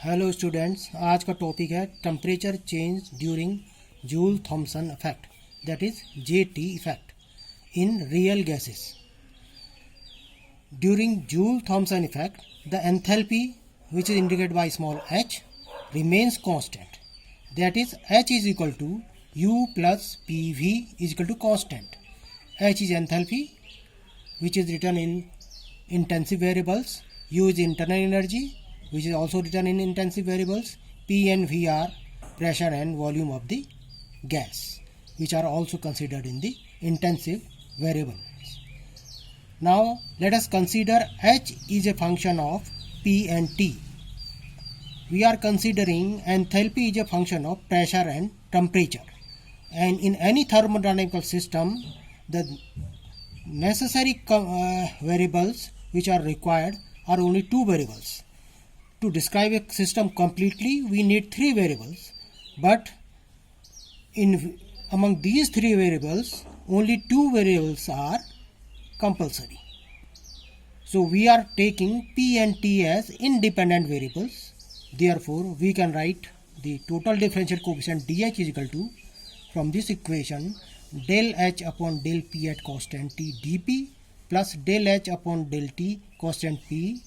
Hello students, आज का topic है temperature change during Joule Thomson effect, that is JT effect in real gases. During Joule Thomson effect, the enthalpy, which is indicated by small h, remains constant. That is, H is equal to U plus PV is equal to constant. H is enthalpy, which is written in intensive variables. U is internal energy, which is also written in intensive variables. P and V are pressure and volume of the gas, which are also considered in the intensive variable. Now let us consider H is a function of P and T. We are considering enthalpy is a function of pressure and temperature. And in any thermodynamical system, the necessary variables which are required are only two variables. To describe a system completely, we need three variables. But among these three variables, only two variables are compulsory. So we are taking P and T as independent variables. Therefore, we can write the total differential coefficient dH is equal to, from this equation, del H upon del P at constant T dP plus del H upon del T constant P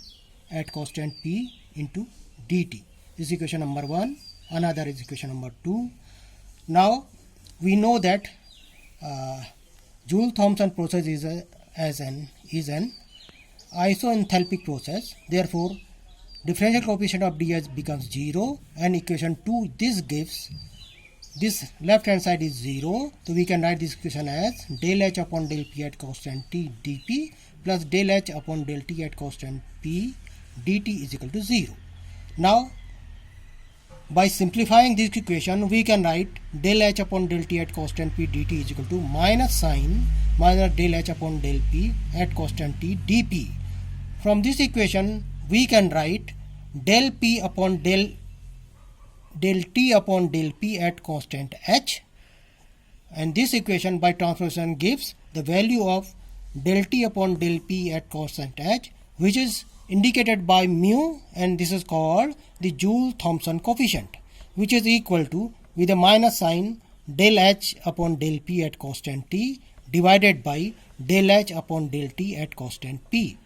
at constant P into dt. This is equation number 1. Another is equation number 2. Now we know that Joule-Thomson process is an isoenthalpic process. Therefore, differential coefficient of dH becomes 0, and equation 2, this gives, this left hand side is 0, so we can write this equation as del H upon del P at constant T dP plus del H upon del T at constant P dt is equal to 0. Now by simplifying this equation, we can write del H upon del T at constant P dt is equal to minus sign minus del H upon del P at constant T dP. From this equation, we can write del P upon del T upon del P at constant H, and this equation by transformation gives the value of del T upon del P at constant H, which is indicated by mu, and this is called the Joule-Thomson coefficient, which is equal to, with a minus sign, del H upon del P at constant T divided by del H upon del T at constant P.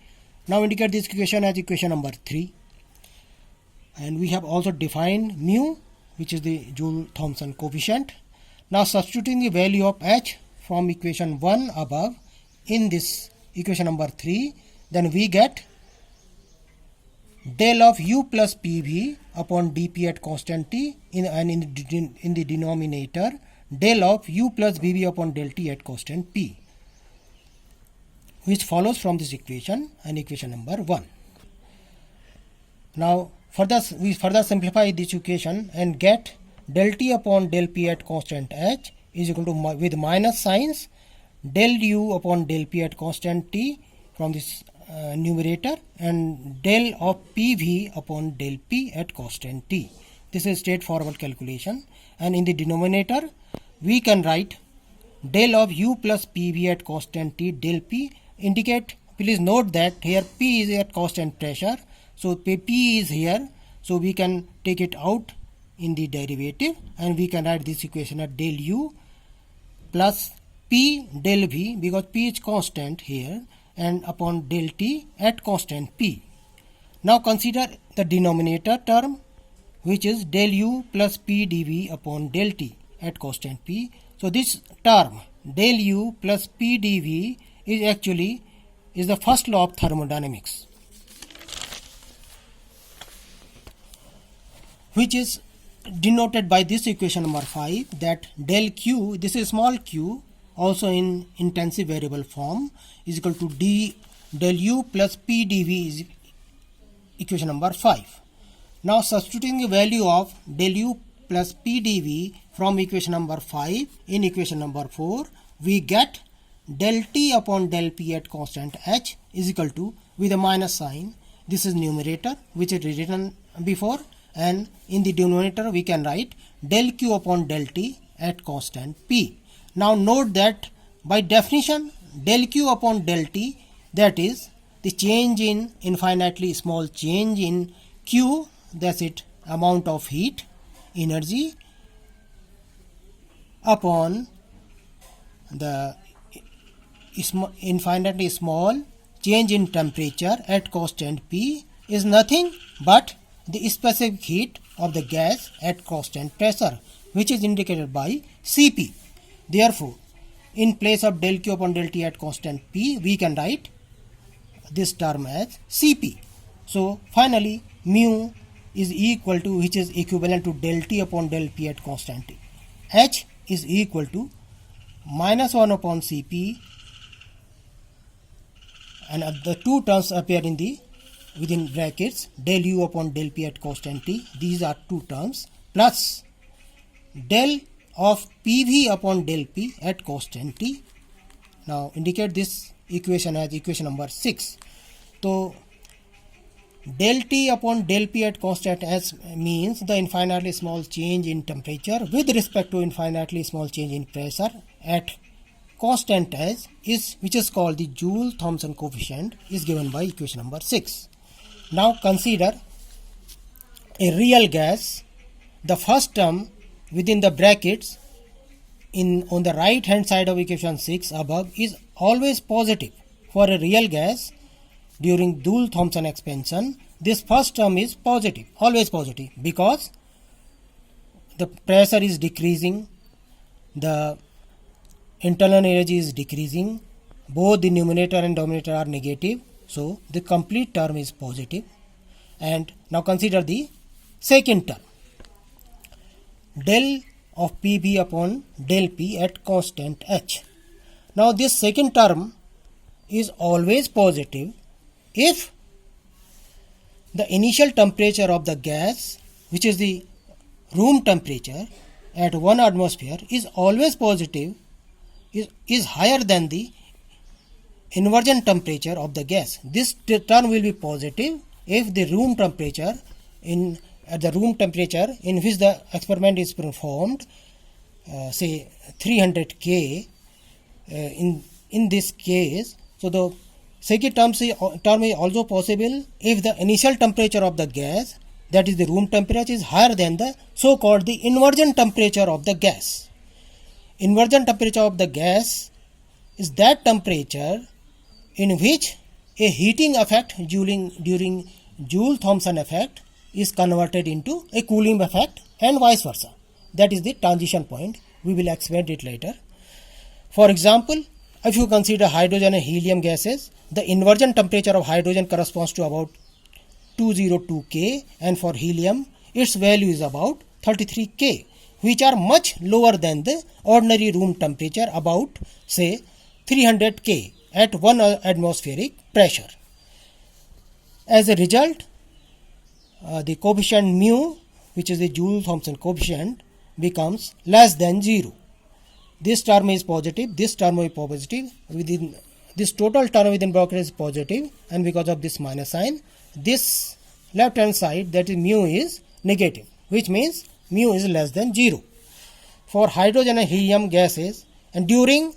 Now indicate this equation as equation number 3. And we have also defined mu, which is the Joule-Thomson coefficient. Now substituting the value of H from equation 1 above in this equation number 3, then we get del of U plus PV upon dP at constant T in the denominator del of U plus VV upon del T at constant P, which follows from this equation and equation number 1. Now we further simplify this equation and get del T upon del P at constant H is equal to, with minus signs, del U upon del P at constant T from this numerator and del of PV upon del P at constant T. This is straightforward calculation, and in the denominator we can write del of U plus PV at constant T del P. Indicate, please note that here P is at constant pressure, so P is here, so we can take it out in the derivative and we can write this equation as del U plus P del V, because P is constant here, and upon del T at constant P. Now consider the denominator term, which is del U plus P dV upon del T at constant P. So this term del U plus P dV is actually the first law of thermodynamics, which is denoted by this equation number 5, that del Q, this is small q, also in intensive variable form, is equal to del U plus P dV is equation number 5. Now substituting the value of del U plus P dV from equation number 5 in equation number 4, we get del T upon del P at constant H is equal to, with a minus sign, this is numerator which is written before, and in the denominator we can write del Q upon del T at constant P. Now note that by definition del Q upon del T, that is the change in infinitely small change in Q, that's it, amount of heat energy upon the infinitely small change in temperature at constant P is nothing but the specific heat of the gas at constant pressure, which is indicated by Cp. Therefore, in place of del Q upon del T at constant P, we can write this term as Cp. So finally, mu is equal to, which is equivalent to del T upon del P at constant T. H is equal to minus 1 upon Cp, and the two terms appear in the within brackets, del U upon del P at constant T. These are two terms, plus del of PV upon del P at constant T. Now indicate this equation as equation number 6. So del T upon del P at constant S means the infinitely small change in temperature with respect to infinitely small change in pressure at constant S, is which is called the Joule-Thomson coefficient, is given by equation number 6. Now consider a real gas. The first term within the brackets on the right hand side of equation 6 above is always positive. For a real gas during Joule-Thomson expansion, this first term is positive, always positive, because the pressure is decreasing, the internal energy is decreasing, both the numerator and denominator are negative, so the complete term is positive. And now consider the second term, del of PV upon del P at constant H. Now this second term is always positive if the initial temperature of the gas, which is the room temperature at 1 atmosphere, is always positive, is higher than the inversion temperature of the gas. This term will be positive if the room temperature at the room temperature in which the experiment is performed, say 300 K in this case. So the second term is also possible if the initial temperature of the gas, that is the room temperature, is higher than the so-called the inversion temperature of the gas. Inversion temperature of the gas is that temperature in which a heating effect during Joule-Thomson effect is converted into a cooling effect, and vice versa. That is the transition point. We will explain it later. For example, if you consider hydrogen and helium gases, the inversion temperature of hydrogen corresponds to about 202 K, and for helium its value is about 33 K, which are much lower than the ordinary room temperature, about say 300 K at 1 atmospheric pressure. As a result, the coefficient mu, which is the Joule-Thomson coefficient, becomes less than 0. This term is positive, this term is positive, within this total term within bracket is positive, and because of this minus sign, this left hand side, that is mu, is negative, which means mu is less than 0. For hydrogen and helium gases, and during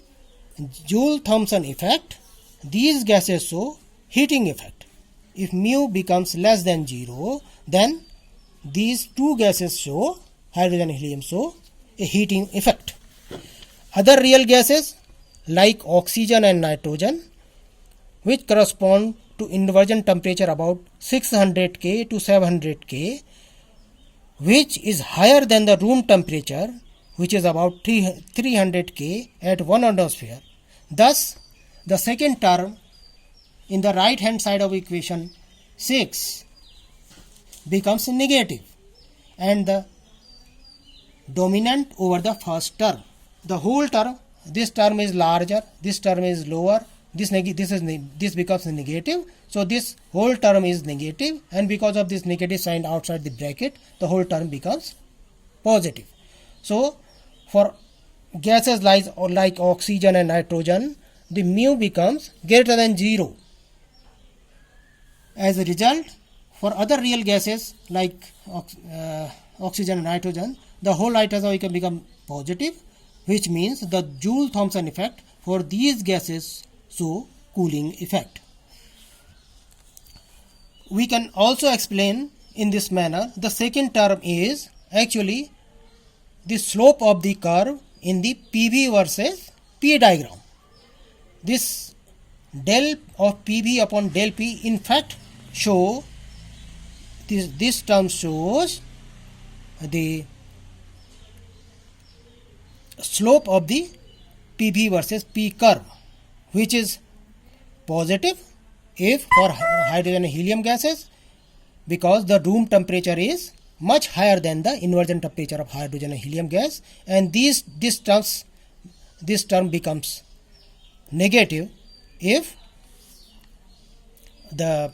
Joule-Thomson effect, these gases show heating effect. If mu becomes less than 0, then these two gases show, hydrogen and helium, show a heating effect. Other real gases like oxygen and nitrogen, which correspond to inversion temperature about 600 K to 700 K, which is higher than the room temperature, which is about 300 K at 1 atmosphere. Thus, the second term in the right hand side of equation 6 becomes negative, and the dominant over the first term. The whole term, this term is larger, this term is lower, this becomes negative, so this whole term is negative, and because of this negative sign outside the bracket, the whole term becomes positive. So for gases like oxygen and nitrogen, the mu becomes greater than 0. As a result, for other real gases like oxygen and nitrogen, the whole item can become positive, which means the Joule-Thomson effect for these gases show cooling effect. We can also explain in this manner. The second term is actually the slope of the curve in the PV versus P diagram. This del of PV upon del P in fact show this term shows the slope of the PV versus P curve, which is positive if for hydrogen and helium gases, because the room temperature is much higher than the inversion temperature of hydrogen and helium gas, and this term becomes negative if the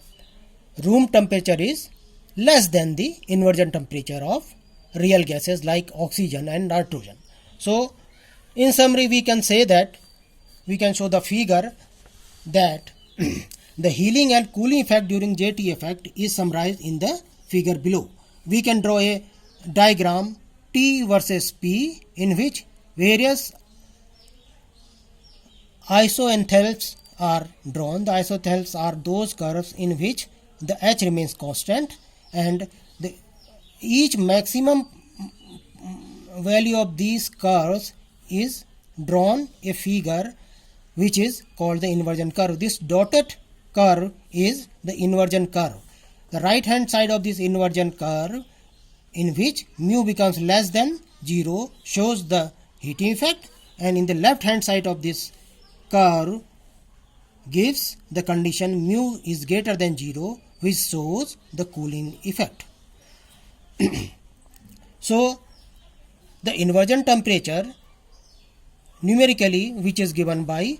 room temperature is less than the inversion temperature of real gases like oxygen and nitrogen. So in summary, we can say that we can show the figure that the healing and cooling effect during JT effect is summarized in the figure below. We can draw a diagram T versus P in which various isothelms are drawn. The isothelms are those curves in which the H remains constant, and each maximum value of these curves is drawn a figure which is called the inversion curve. This dotted curve is the inversion curve. The right hand side of this inversion curve, in which mu becomes less than 0, shows the heating effect, and in the left hand side of this curve gives the condition mu is greater than 0, which shows the cooling effect. So the inversion temperature numerically, which is given by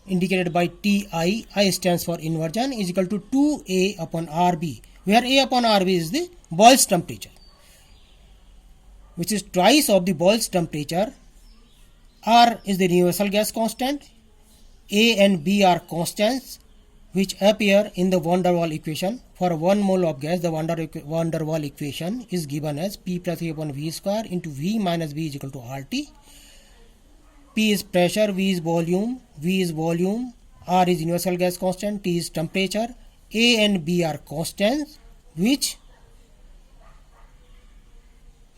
indicated by Ti, I stands for inversion, is equal to 2A upon RB, where A upon RB is the Boyle's temperature, which is twice of the Boyle's temperature. R is the universal gas constant. A and B are constants which appear in the van der Waals equation. For 1 mole of gas, the van der Waals equation is given as P plus A upon V square into V minus V is equal to RT. P is pressure, V is volume, R is universal gas constant, T is temperature. A and B are constants which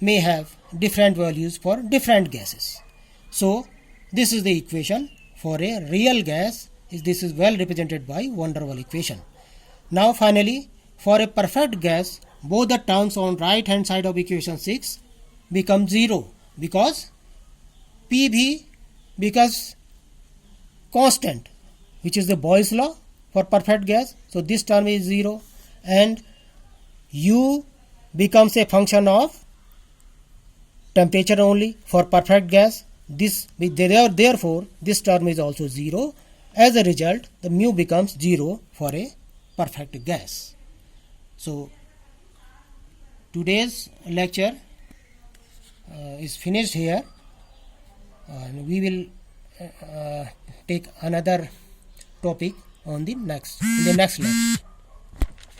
may have different values for different gases. So this is the equation for a real gas. This is well represented by van der Waals equation. Now finally, for a perfect gas, both the terms on right hand side of equation 6 become 0, because PV becomes constant, which is the Boyle's law for perfect gas. So this term is 0, and U becomes a function of temperature only for perfect gas. Therefore this term is also 0. As a result, the mu becomes 0 for a perfect gas. So today's lecture is finished here, and we will take another topic on in the next lecture.